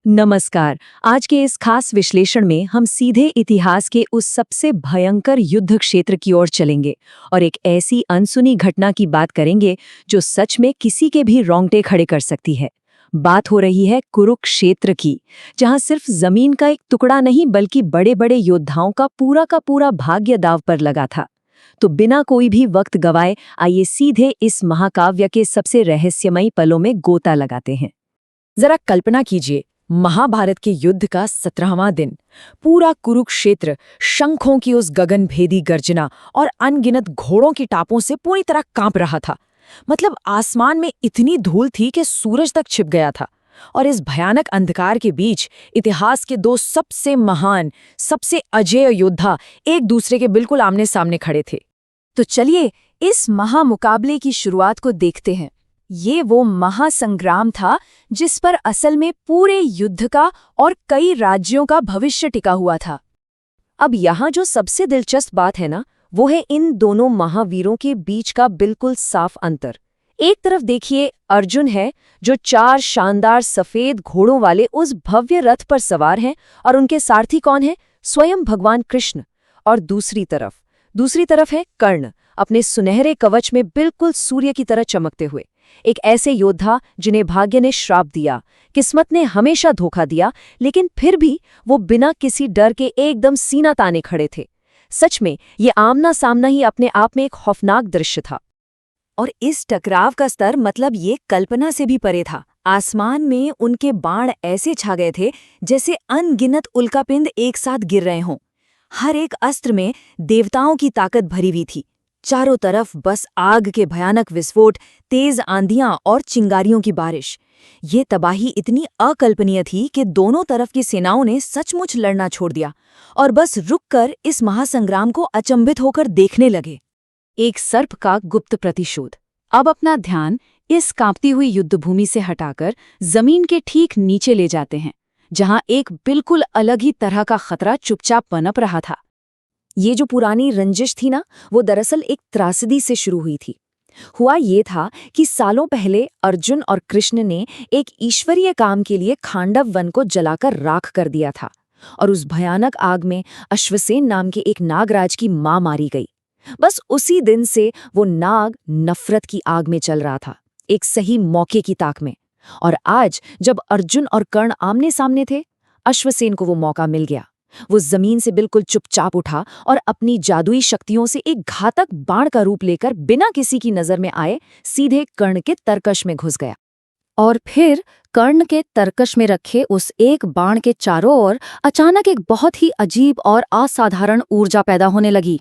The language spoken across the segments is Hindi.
नमस्कार। आज के इस खास विश्लेषण में हम सीधे इतिहास के उस सबसे भयंकर युद्ध क्षेत्र की ओर चलेंगे और एक ऐसी अनसुनी घटना की बात करेंगे जो सच में किसी के भी रोंगटे खड़े कर सकती है। बात हो रही है कुरुक्षेत्र की, जहां सिर्फ जमीन का एक टुकड़ा नहीं बल्कि बड़े बड़े योद्धाओं का पूरा भाग्य दांव पर लगा था। तो बिना कोई भी वक्त गवाए आइए सीधे इस महाकाव्य के सबसे रहस्यमयी पलों में गोता लगाते हैं। जरा कल्पना कीजिए, महाभारत के युद्ध का 17वां दिन। पूरा कुरुक्षेत्र शंखों की उस गगनभेदी गर्जना और अनगिनत घोड़ों की टापों से पूरी तरह कांप रहा था। मतलब आसमान में इतनी धूल थी कि सूरज तक छिप गया था। और इस भयानक अंधकार के बीच इतिहास के दो सबसे महान, सबसे अजेय योद्धा एक दूसरे के बिल्कुल आमने सामने खड़े थे। तो चलिए इस महामुकाबले की शुरुआत को देखते हैं। ये वो महासंग्राम था जिस पर असल में पूरे युद्ध का और कई राज्यों का भविष्य टिका हुआ था। अब यहाँ जो सबसे दिलचस्प बात है ना, वो है इन दोनों महावीरों के बीच का बिल्कुल साफ अंतर। एक तरफ देखिए अर्जुन है, जो 4 शानदार सफेद घोड़ों वाले उस भव्य रथ पर सवार हैं और उनके सारथी कौन है? स्वयं भगवान कृष्ण। और दूसरी तरफ है कर्ण, अपने सुनहरे कवच में बिल्कुल सूर्य की तरह चमकते हुए। एक ऐसे योद्धा जिन्हें भाग्य ने श्राप दिया, किस्मत ने हमेशा धोखा दिया, लेकिन फिर भी वो बिना किसी डर के एकदम सीना ताने खड़े थे। सच में ये आमना सामना ही अपने आप में एक खौफनाक दृश्य था। और इस टकराव का स्तर मतलब ये कल्पना से भी परे था। आसमान में उनके बाण ऐसे छा गए थे जैसे अनगिनत उल्कापिंड एक साथ गिर रहे हों। हर एक अस्त्र में देवताओं की ताकत भरी हुई थी। चारों तरफ बस आग के भयानक विस्फोट, तेज आंधियां और चिंगारियों की बारिश। ये तबाही इतनी अकल्पनीय थी कि दोनों तरफ की सेनाओं ने सचमुच लड़ना छोड़ दिया और बस रुककर इस महासंग्राम को अचंभित होकर देखने लगे। एक सर्प का गुप्त प्रतिशोध। अब अपना ध्यान इस कांपती हुई युद्धभूमि से हटाकर जमीन के ठीक नीचे ले जाते हैं, जहां एक बिल्कुल अलग ही तरह का खतरा चुपचाप पनप रहा था। ये जो पुरानी रंजिश थी ना, वो दरअसल एक त्रासदी से शुरू हुई थी। हुआ ये था कि सालों पहले अर्जुन और कृष्ण ने एक ईश्वरीय काम के लिए खांडव वन को जलाकर राख कर दिया था और उस भयानक आग में अश्वसेन नाम के एक नागराज की मां मारी गई। बस उसी दिन से वो नाग नफरत की आग में चल रहा था, एक सही मौके की ताक में। और आज जब अर्जुन और कर्ण आमने सामने थे, अश्वसेन को वो मौका मिल गया। वो जमीन से बिल्कुल चुपचाप उठा और अपनी जादुई शक्तियों से एक घातक बाण का रूप लेकर बिना किसी की नजर में आए सीधे कर्ण के तरकश में घुस गया। और फिर कर्ण के तरकश में रखे उस एक बाण के चारों ओर अचानक एक बहुत ही अजीब और असाधारण ऊर्जा पैदा होने लगी।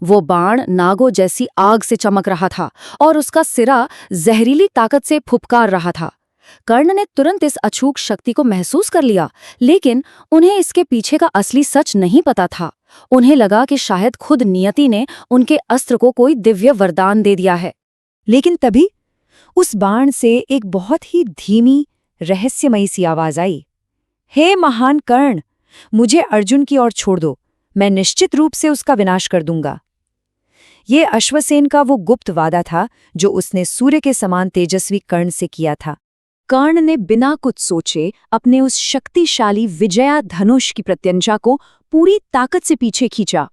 वो बाण नागों जैसी आग से चमक रहा था और उसका सिरा जहरीली ताकत से फुफकार रहा था। कर्ण ने तुरंत इस अछूत शक्ति को महसूस कर लिया, लेकिन उन्हें इसके पीछे का असली सच नहीं पता था। उन्हें लगा कि शायद खुद नियति ने उनके अस्त्र को कोई दिव्य वरदान दे दिया है। लेकिन तभी उस बाण से एक बहुत ही धीमी, रहस्यमयी सी आवाज आई। हे महान कर्ण, मुझे अर्जुन की ओर छोड़ दो, मैं निश्चित रूप से उसका विनाश कर दूंगा। ये अश्वसेन का वो गुप्त वादा था जो उसने सूर्य के समान तेजस्वी कर्ण से किया था। कर्ण ने बिना कुछ सोचे अपने उस शक्तिशाली विजया धनुष की प्रत्यंचा को पूरी ताकत से पीछे खींचा।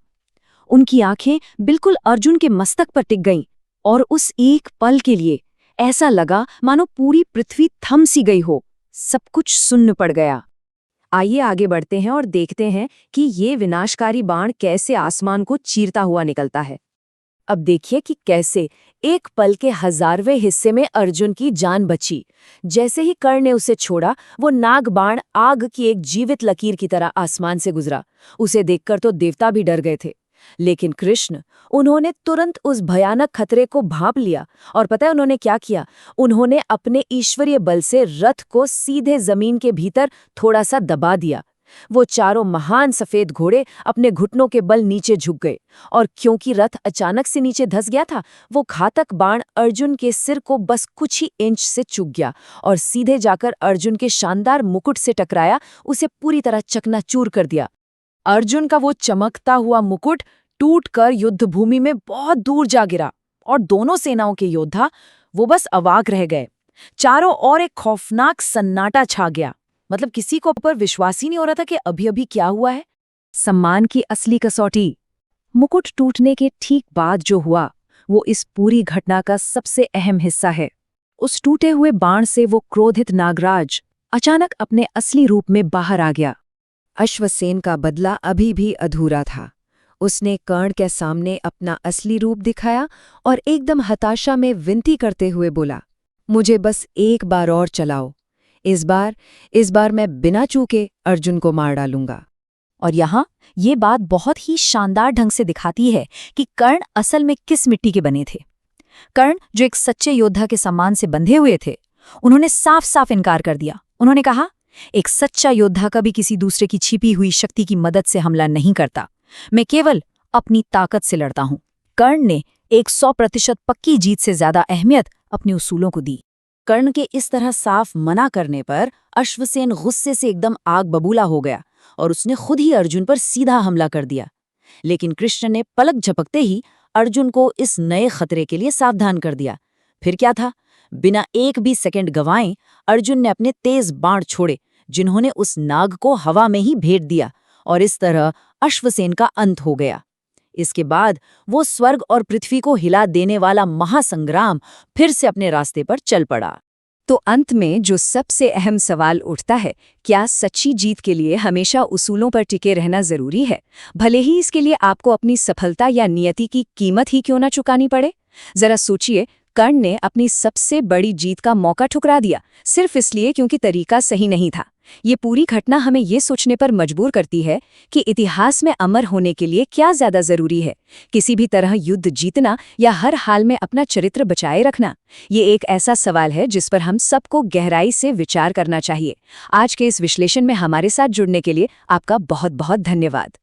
उनकी आंखें बिल्कुल अर्जुन के मस्तक पर टिक गईं और उस एक पल के लिए ऐसा लगा मानो पूरी पृथ्वी थम सी गई हो, सब कुछ सुन्न पड़ गया। आइए आगे बढ़ते हैं और देखते हैं कि ये विनाशकारी बाण कैसे आसमान को चीरता हुआ निकलता है। अब देखिए कि कैसे एक पल के 1000वें हिस्से में अर्जुन की जान बची। जैसे ही कर्ण ने उसे छोड़ा, वो नाग बाण आग की एक जीवित लकीर की तरह आसमान से गुजरा। उसे देखकर तो देवता भी डर गए थे। लेकिन कृष्ण, उन्होंने तुरंत उस भयानक खतरे को भांप लिया और पता है उन्होंने क्या किया? उन्होंने अपने ईश्वरीय बल से रथ को सीधे जमीन के भीतर थोड़ा सा दबा दिया। वो चारों महान सफेद घोड़े अपने घुटनों के बल नीचे झुक गए और क्योंकि रथ अचानक से नीचे धंस गया था, वो घातक बाण अर्जुन के सिर को बस कुछ ही इंच से चूक गया और सीधे जाकर अर्जुन के शानदार मुकुट से टकराया, उसे पूरी तरह चकनाचूर कर दिया। अर्जुन का वो चमकता हुआ मुकुट टूटकर युद्धभूमि में बहुत दूर जा गिरा और दोनों सेनाओं के योद्धा वो बस अवाक रह गए। चारों ओर एक खौफनाक सन्नाटा छा गया। मतलब किसी को पर विश्वास ही नहीं हो रहा था कि अभी अभी क्या हुआ है। सम्मान की असली कसौटी। मुकुट टूटने के ठीक बाद जो हुआ वो इस पूरी घटना का सबसे अहम हिस्सा है। उस टूटे हुए बाण से वो क्रोधित नागराज अचानक अपने असली रूप में बाहर आ गया। अश्वसेन का बदला अभी भी अधूरा था। उसने कर्ण के सामने अपना असली रूप दिखाया और एकदम हताशा में विनती करते हुए बोला, मुझे बस एक बार और चलाओ। इस बार मैं बिना चूके अर्जुन को मार डालूंगा। और यहाँ ये बात बहुत ही शानदार ढंग से दिखाती है कि कर्ण असल में किस मिट्टी के बने थे। कर्ण, जो एक सच्चे योद्धा के सम्मान से बंधे हुए थे, उन्होंने साफ साफ इनकार कर दिया। उन्होंने कहा, एक सच्चा योद्धा कभी किसी दूसरे की छिपी हुई शक्ति की मदद से हमला नहीं करता, मैं केवल अपनी ताकत से लड़ता हूं। कर्ण ने 100% पक्की जीत से ज्यादा अहमियत अपने उसूलों को दी। कर्ण के इस तरह साफ मना करने पर अश्वसेन गुस्से से एकदम आग बबूला हो गया और उसने खुद ही अर्जुन पर सीधा हमला कर दिया। लेकिन कृष्ण ने पलक झपकते ही अर्जुन को इस नए खतरे के लिए सावधान कर दिया। फिर क्या था, बिना एक भी सेकंड गंवाए अर्जुन ने अपने तेज बाण छोड़े, जिन्होंने उस नाग को हवा में ही भेद दिया, और इस तरह अश्वसेन का अंत हो गया। इसके बाद वो स्वर्ग और पृथ्वी को हिला देने वाला महासंग्राम फिर से अपने रास्ते पर चल पड़ा। तो अंत में जो सबसे अहम सवाल उठता है, क्या सच्ची जीत के लिए हमेशा उसूलों पर टिके रहना जरूरी है, भले ही इसके लिए आपको अपनी सफलता या नियति की कीमत ही क्यों ना चुकानी पड़े? जरा सोचिए, कर्ण ने अपनी सबसे बड़ी जीत का मौका ठुकरा दिया सिर्फ इसलिए क्योंकि तरीका सही नहीं था। ये पूरी घटना हमें ये सोचने पर मजबूर करती है कि इतिहास में अमर होने के लिए क्या ज्यादा जरूरी है, किसी भी तरह युद्ध जीतना या हर हाल में अपना चरित्र बचाए रखना। ये एक ऐसा सवाल है जिस पर हम सबको गहराई से विचार करना चाहिए। आज के इस विश्लेषण में हमारे साथ जुड़ने के लिए आपका बहुत बहुत धन्यवाद।